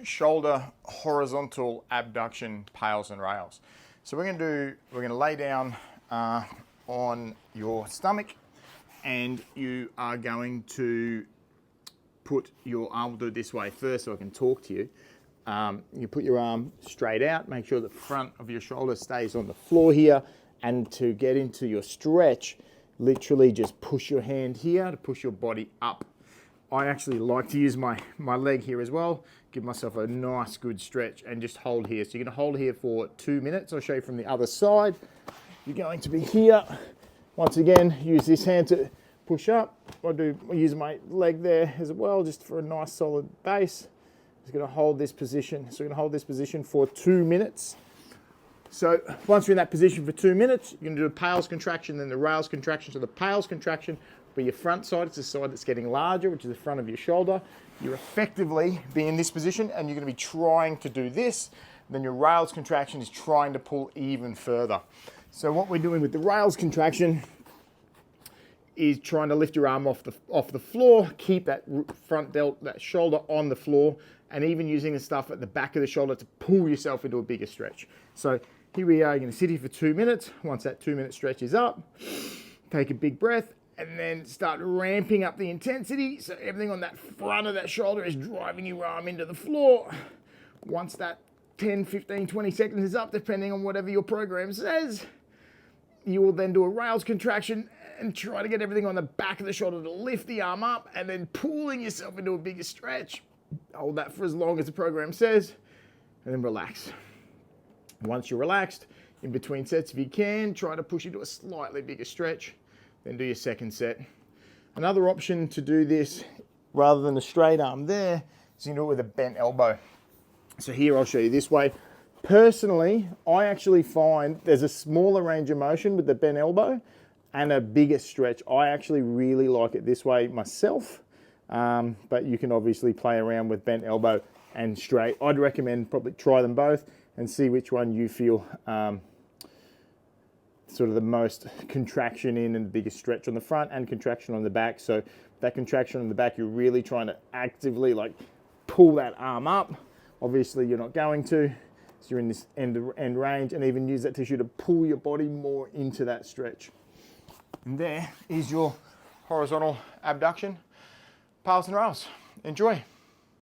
shoulder horizontal abduction PAILs and rails. So we're going to lay down on your stomach, and you are going to put your arm, we'll do it this way first so I can talk to you. You put your arm straight out, make sure the front of your shoulder stays on the floor here, and to get into your stretch, literally just push your hand here to push your body up. I actually like to use my leg here as well, give myself a nice good stretch and just hold here. So you're going to hold here for 2 minutes. I'll show you from the other side. You're going to be here. Once again, use this hand to push up. I use my leg there as well, just for a nice solid base. Just going to hold this position. So we're going to hold this position for 2 minutes. So once you're in that position for 2 minutes, you're going to do a PAILs contraction, then the rails contraction. So the PAILs contraction will be your front side. It's the side that's getting larger, which is the front of your shoulder. You're effectively be in this position, and you're going to be trying to do this. Then your rails contraction is trying to pull even further. So what we're doing with the rails contraction is trying to lift your arm off the floor, keep that front delt, that shoulder on the floor, and even using the stuff at the back of the shoulder to pull yourself into a bigger stretch. So here we are, you're going to sit here for 2 minutes. Once that 2 minute stretch is up, take a big breath and then start ramping up the intensity. So everything on that front of that shoulder is driving your arm into the floor. Once that 10, 15, 20 seconds is up, depending on whatever your program says, you will then do a rails contraction and try to get everything on the back of the shoulder to lift the arm up, and then pulling yourself into a bigger stretch. Hold that for as long as the program says, and then relax. Once you're relaxed, in between sets, if you can, try to push into a slightly bigger stretch, then do your second set. Another option to do this, rather than a straight arm there, is you can do it with a bent elbow. So here I'll show you this way. Personally, I actually find there's a smaller range of motion with the bent elbow and a bigger stretch. I actually really like it this way myself, but you can obviously play around with bent elbow and straight. I'd recommend probably try them both and see which one you feel sort of the most contraction in and the biggest stretch on the front and contraction on the back. So that contraction on the back, you're really trying to actively like pull that arm up. Obviously you're not going to, so you're in this end range, and even use that tissue to pull your body more into that stretch. And there is your horizontal abduction, PAILs and rails. Enjoy.